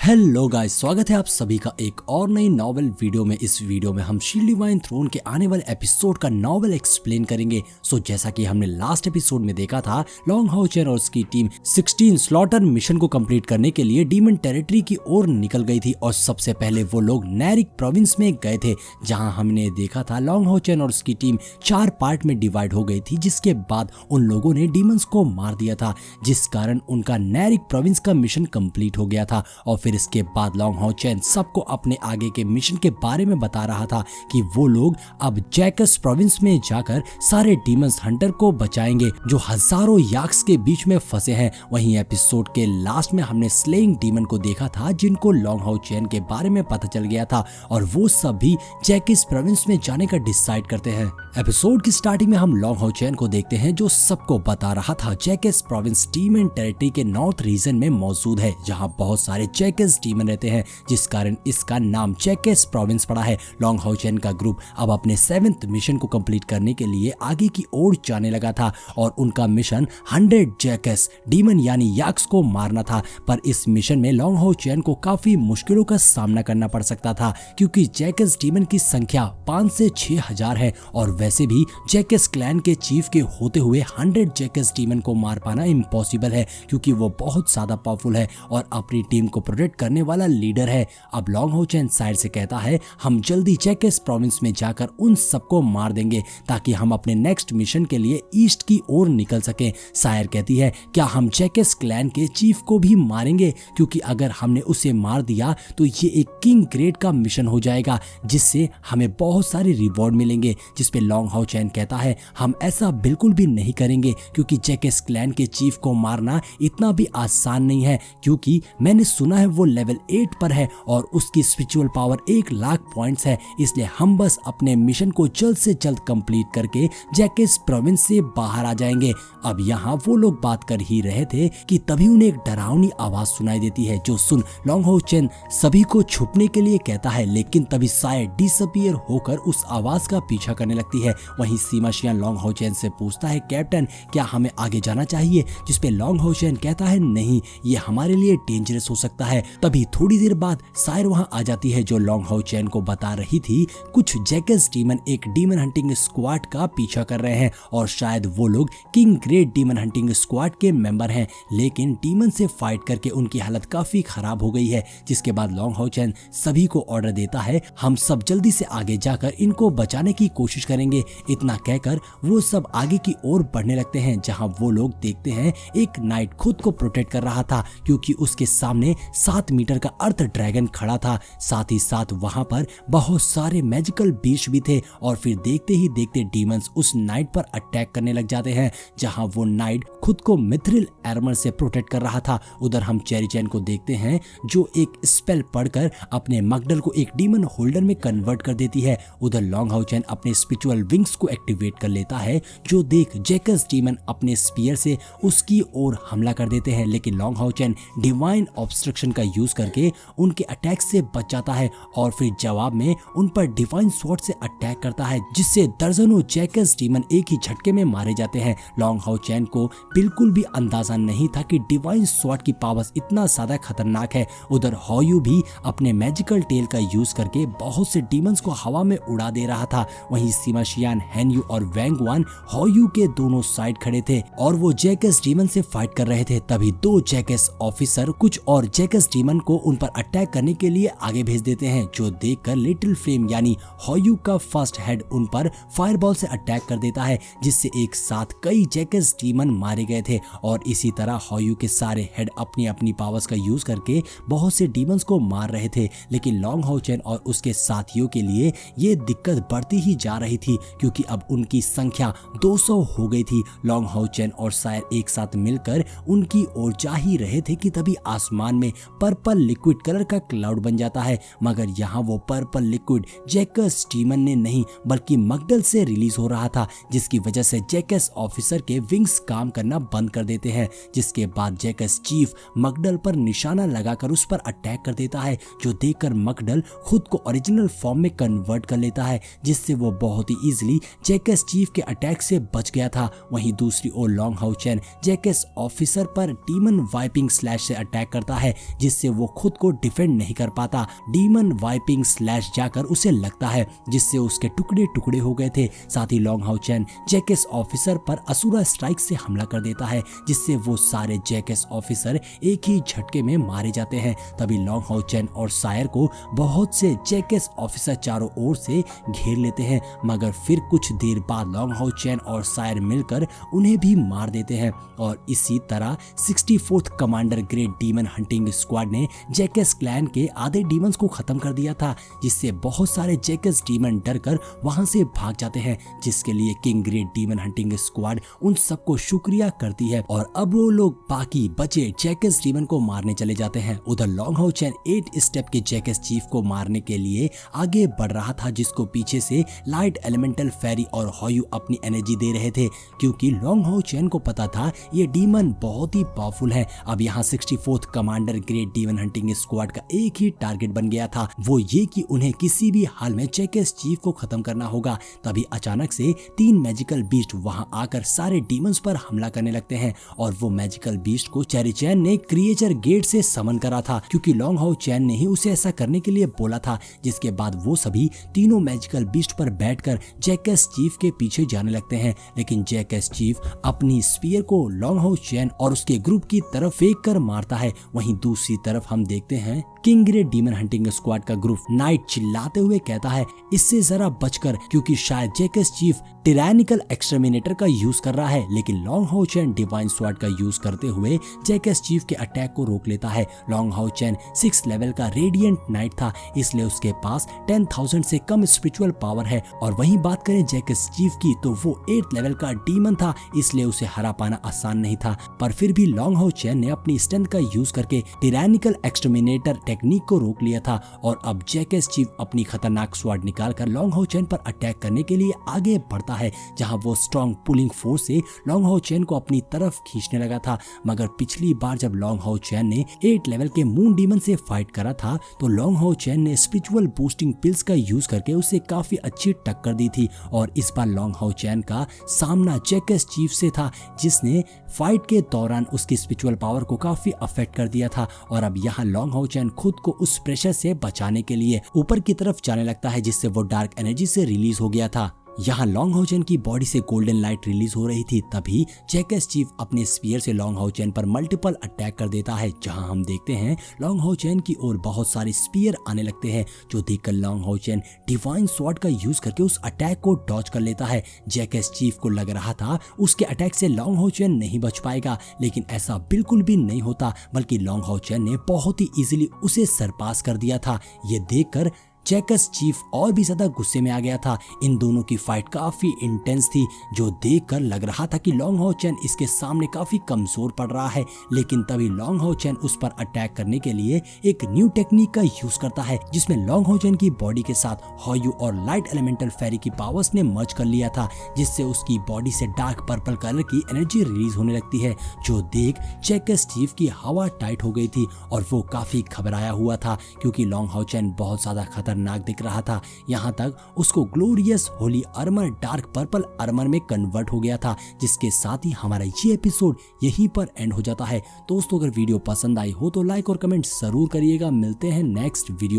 Hello guys, स्वागत है आप सभी का एक और नई नॉवेल वीडियो में। इस वीडियो में हम शील्ड डिवाइन थ्रोन के आने वाले एपिसोड का नॉवेल एक्सप्लेन करेंगे। जैसा कि हमने लास्ट एपिसोड में देखा था, लॉन्ग हाउ चेन और उसकी टीम 16 स्लॉटर मिशन को कंप्लीट करने के लिए डीमन टेरिटरी की ओर निकल गई थी और सबसे पहले वो लोग नैरिक प्रोविंस में गए थे, जहां हमने देखा था लॉन्ग हाउ चेन और उसकी टीम 4 पार्ट में डिवाइड हो गई थी, जिसके बाद उन लोगों ने डीमंस को मार दिया था, जिस कारण उनका नैरिक प्रोविंस का मिशन कंप्लीट हो गया था। और फिर इसके बाद लॉन्ग हाउ चेन सबको अपने आगे के मिशन के बारे में बता रहा था कि वो लोग अब जैकस प्रोविंस में जाकर सारे डीमंस हंटर को बचाएंगे जो हजारों याक्स के बीच में फंसे हैं। वहीं एपिसोड के लास्ट में हमने स्लेइंग डीमन को देखा था, जिनको लॉन्ग हाउ चेन के बारे में पता चल गया था और वो सब भी जैकस प्रोविंस में जाने का डिसाइड करते हैं। एपिसोड की स्टार्टिंग में हम लॉन्ग हाउ चेन को देखते हैं, जो सबको बता रहा था जैकस प्रोविंस डीमन टेरिटरी के नॉर्थ रीजन में मौजूद है, जहां बहुत सारे जैकस डीमन रहते हैं, जिस कारण इसका नाम जैकस प्रोविंस पड़ा है। लॉन्ग हाउ चेन का ग्रुप अब अपने 7th मिशन को कंप्लीट करने के लिए आगे की ओर जाने लगा था और उनका मिशन 100 जैकस डीमन यानी याक्स को मारना था। पर इस मिशन में लॉन्ग हाउ चेन को काफी मुश्किलों का सामना करना पड़ सकता था, क्योंकि जैकस डीमन की संख्या 5 से 6 हजार है और वैसे भी जैकस क्लैन के चीफ के होते हुए 100 जैकस डीमन को मार पाना इम्पॉसिबल है, क्योंकि वो बहुत ज्यादा पावरफुल है और अपनी टीम को प्रोटेक्ट करने वाला लीडर है। अब लॉन्ग हाउ चेन साइड से कहता है, हम जल्दी जैकस प्रोविंस में जाकर उन सबको मार देंगे ताकि हम अपने नेक्स्ट मिशन के लिए ईस्ट की ओर निकल सकें। सायर कहती है, क्या हम जैकस क्लैन के चीफ को भी मारेंगे, क्योंकि अगर हमने उसे मार दिया तो ये एक किंग ग्रेड का मिशन हो जाएगा, जिससे हमें बहुत सारे रिवॉर्ड मिलेंगे। जिस पे लॉन्ग हाउ चेन कहता है, हम ऐसा बिल्कुल भी नहीं करेंगे, क्योंकि जैकस क्लैन के चीफ को मारना इतना भी आसान नहीं है, क्योंकि मैंने सुना है वो लेवल 8 पर है और उसकी स्पिरिचुअल पावर 1 लाख पॉइंट्स है। इसलिए हम बस अपने मिशन को जल्द से जल्द कंप्लीट करके जैकस प्रोविंस से बाहर आ जाएंगे। अब यहाँ वो लोग बात कर ही रहे थे कि तभी उन्हें एक डरावनी आवाज सुनाई देती है, जो सुन लॉन्ग हाउ चेन सभी को छुपने के लिए कहता है, लेकिन तभी सायर डिसअपीयर होकर उस आवाज का पीछा करने लगती है। वहीं सीमा शियान लॉन्ग हाउ चेन से पूछता है, कैप्टन क्या हमें आगे जाना चाहिए? जिस पे लॉन्ग हाउ चेन कहता है, नहीं, ये हमारे लिए डेंजरस हो सकता है। तभी थोड़ी देर बाद सायर वहां आ जाती है, जो लॉन्ग हाउ चेन को बता रही थी कुछ जैकस डीमन एक डीमन हंटिंग स्क्वाड का पीछा कर रहे हैं और शायद वो लोग king grade demon hunting squad के मेंबर हैं, लेकिन डीमन से फाइट करके उनकी हालत काफी खराब हो गई है। जिसके बाद लॉन्ग हाउ चेन सभी को ऑर्डर देता है, हम सब जल्दी से आगे जाकर इनको बचाने की कोशिश करेंगे। इतना कहकर वो सब आगे की ओर बढ़ने लगते हैं, जहां वो लोग देखते हैं एक नाइट खुद को प्रोटेक्ट कर रहा था, क्योंकि उसके सामने 7 मीटर का अर्थ ड्रैगन खड़ा था। साथ ही साथ वहां पर बहुत सारे मैजिकल बीस्ट भी थे और फिर देखते ही देखते डीमंस उस नाइट पर अटैक करने लग जाते हैं, जहां वो नाइट खुद को मिथ्रिल आर्मर से प्रोटेक्ट कर रहा था। उधर हम चेरी चैन को देखते हैं, जो एक स्पेल पढ़कर अपने मगडल को एक डीमन होल्डर में कन्वर्ट कर देती है। उधर लॉन्ग हाउ चेन अपने स्पिरिचुअल विंग्स को एक्टिवेट कर लेता है, जो देख जैकस डीमन अपने स्पीयर से उसकी ओर हमला कर देते हैं, लेकिन long Hao chain divine obstruction का यूज करके उनके अटैक से बच जाता है और फिर जवाब में उन पर डिवाइन स्वॉर्ड से अटैक करता है, जिससे दर्जनों जैकस डीमन एक ही झटके में मारे जाते हैं। लॉन्ग हाउ चेन को बिल्कुल भी अंदाजा नहीं था कि डिवाइन स्वॉर्ड की पावर्स इतना ज्यादा खतरनाक है। उधर हॉयू भी अपने मैजिकल टेल का यूज करके बहुत से डीमंस को हवा में उड़ा दे रहा था। वहीं सीमा शियान, हेनयू और वैंग वान हॉयू के दोनों साइड खड़े थे और वो जैकस डीमन से फाइट कर रहे थे। तभी 2 जैकस ऑफिसर कुछ और जैकस डीमन को उन पर अटैक करने के लिए आगे भेज देते हैं, जो देखकर लिटिल फ्लेम यानी हॉयू का फर्स्ट हेड उन पर फायरबॉल से अटैक कर देता है, जिससे एक साथ कई जैकस डीमन मारे गए थे। और इसी तरह हॉयू के सारे हेड अपनी अपनी पावर्स का यूज करके बहुत से डीमंस को मार रहे थे, लेकिन लॉन्ग हाउ चेन और उसके साथियों के लिए ये दिक्कत बढ़ती ही जा रही थी, क्योंकि अब उनकी संख्या 200 हो गई थी। लॉन्ग हाउ चेन और सायर एक साथ मिलकर उनकी ओर जा ही रहे थे कि तभी आसमान में पर्पल लिक्विड कलर का क्लाउड बन जाता है, मगर यहाँ वो पर्पल लिक्विड जैकस डीमन ने नहीं बल्कि मगडल से रिलीज हो रहा था, जिसकी वजह से जैकस ऑफिसर के विंग्स काम करना बंद कर देते हैं। जिसके बाद जैकस चीफ मगडल पर निशाना लगाकर उस पर अटैक कर देता है, जो देखकर मगडल खुद को ओरिजिनल फॉर्म में कन्वर्ट कर लेता है, जिससे वो बहुत ही इजीली जैकस चीफ के अटैक से बच गया था। वहीं दूसरी ओर Long Hao Chen Jacques officer पर डीमन वाइपिंग स्लैश से अटैक करता है, जिससे जिससे वो खुद को डिफेंड नहीं कर पाता। डीमन वाइपिंग स्लैश जाकर उसे लगता है, जिससे उसके टुकड़े टुकड़े हो गए थे। साथ ही Long Hao Chen Jacques officer पर असुरा स्ट्राइक से हमला कर देता है, जिससे वो सारे जैकेस ऑफिसर एक ही झटके में मारे जाते हैं। तभी लॉन्ग हाउ चैन और सायर को बहुत से जैकेस ऑफिसर चारों ओर से घेर लेते हैं, मगर फिर कुछ देर बाद लॉन्ग हाउ चैन और सायर मिलकर उन्हें भी मार देते हैं। और इसी तरह 64th commander great demon hunting squad ने जैकेस क्लैन के आधे डीमंस को खत्म कर दिया था, जिससे बहुत सारे जैकेस डीमन डरकर वहां से भाग जाते हैं, जिसके लिए king great demon hunting squad उन सबको शुक्रिया करती है। और अब वो लोग बाकी बचे जैकेस डीमन को मारने चले जाते हैं। उधर लॉन्ग हाउ चैन 8 स्टेप के जैकेस चीफ को मारने के लिए आगे बढ़ रहा था, जिसको पीछे से लाइट एलिमेंटल फेरी और हॉयू अपनी एनर्जी दे रहे थे, क्योंकि लॉन्ग हाउ चैन को पता था ये डीमन बहुत ही पावरफुल है। अब यहाँ 64th commander great demon hunting squad का एक ही टारगेट बन गया था, वो ये कि उन्हें किसी भी हाल में जैकेस चीफ को खत्म करना होगा। तभी अचानक से 3 मैजिकल बीस्ट वहां आकर सारे डीमंस पर हमला करने लगते हैं, और वो मैजिकल बीस्ट को चेरी चैन ने क्रिएचर गेट से समन करा था, क्योंकि लॉन्ग हाउ चैन ने ही उसे ऐसा करने के लिए बोला था। जिसके बाद वो सभी तीनों मैजिकल बीस्ट पर बैठकर जैकेस चीफ के पीछे जाने लगते हैं, लेकिन जैकेस चीफ अपनी स्पीयर को लॉन्ग हाउ चैन और उसके ग्रुप की तरफ फेंक कर मारता है। वहीं दूसरी तरफ हम देखते हैं king great demon hunting squad का ग्रुप नाइट चिल्लाते हुए कहता है, इससे जरा बचकर, क्योंकि शायद जैकेस चीफ टिरानिकल एक्सटरमिनेटर का यूज कर रहा है। लेकिन लॉन्ग हाउ चैन डिवाइन स्वॉर्ड का यूज करते हुए जैकेस चीफ के अटैक को रोक लेता है। लॉन्ग हाउ चैन 6 लेवल का रेडिएंट नाइट था, इसलिए उसके पास 10,000 से कम स्पिरिचुअल पावर है। और वहीं बात करें जैकेस चीफ की, तो वो 8 लेवल का डीमन था, इसलिए उसे हरा पाना आसान नहीं था। पर फिर भी लॉन्ग हाउ चैन ने अपनी स्ट्रेंथ का यूज करके टिरानिकल एक्सटरमिनेटर टेक्निक को रोक लिया था। और अब जैकेस चीफ अपनी खतरनाक स्वॉर्ड निकालकर लॉन्ग हाउ चैन पर अटैक करने के लिए आगे बढ़ता है, जहां वो स्ट्रॉन्ग पुलिंग फोर्स से लॉन्ग हाउ चैन को अपनी तरफ खींचने लगा था। मगर पिछली बार जब लॉन्ग हाउ चैन ने 8 लेवल के मून डीमन से फाइट करा था, तो लॉन्ग हाउ चैन ने स्पिरिचुअल बूस्टिंग पिल्स का यूज करके उसे काफी अच्छी टक्कर दी थी। और इस बार लॉन्ग हाउ चैन का सामना जैकेस चीफ से था, जिसने फाइट के दौरान उसकी स्पिरिचुअल पावर को काफी अफेक्ट कर दिया था। और अब यहाँ लॉन्ग हाउ चैन खुद को उस प्रेशर से बचाने के लिए ऊपर की तरफ जाने लगता है, जिससे वो डार्क एनर्जी से रिलीज हो गया था। यहाँ लॉन्ग हाउ चैन की बॉडी से गोल्डन लाइट रिलीज हो रही थी, तभी जैकेस चीफ अपने स्पीयर से लॉन्ग हाउ चैन पर मल्टीपल अटैक कर देता है, जहाँ हम देखते हैं लॉन्ग हाउ चैन की ओर बहुत सारे स्पीयर आने लगते हैं, जो देखकर लॉन्ग हाउ चैन डिवाइन स्वॉर्ड का यूज करके उस अटैक को डॉज कर लेता है। जैकेस चीफ को लग रहा था उसके अटैक से लॉन्ग हाउ चैन नहीं बच पाएगा, लेकिन ऐसा बिल्कुल भी नहीं होता, बल्कि लॉन्ग हाउ चैन ने बहुत ही इजीली उसे सरपास कर दिया था। ये देखकर जैकेस चीफ और भी ज्यादा गुस्से में आ गया था। इन दोनों की फाइट काफी इंटेंस थी, जो देखकर लग रहा था कि लॉन्ग हाउ चैन इसके सामने काफी कमजोर पड़ रहा है। लेकिन तभी लॉन्ग हाउ चैन उस पर अटैक करने के लिए एक न्यू टेक्निक का यूज करता है, जिसमें लॉन्ग हाउ चैन की बॉडी के साथ हॉयू और लाइट एलिमेंटल फेरी की पावर्स ने मर्ज कर लिया था, जिससे उसकी बॉडी से डार्क पर्पल कलर की एनर्जी रिलीज होने लगती है, जो देख जैकेस चीफ की हवा टाइट हो गई थी और वो काफी घबराया हुआ था, क्योंकि लॉन्ग हाउ चैन बहुत ज्यादा खतरनाक दिख रहा था। यहाँ तक उसको glorious Holi armour dark purple armour में कन्वर्ट हो गया था, जिसके साथ ही हमारा ये एपिसोड यहीं पर एंड हो जाता है। दोस्तों, अगर वीडियो पसंद आई हो तो लाइक और कमेंट जरूर करिएगा। मिलते हैं नेक्स्ट वीडियो।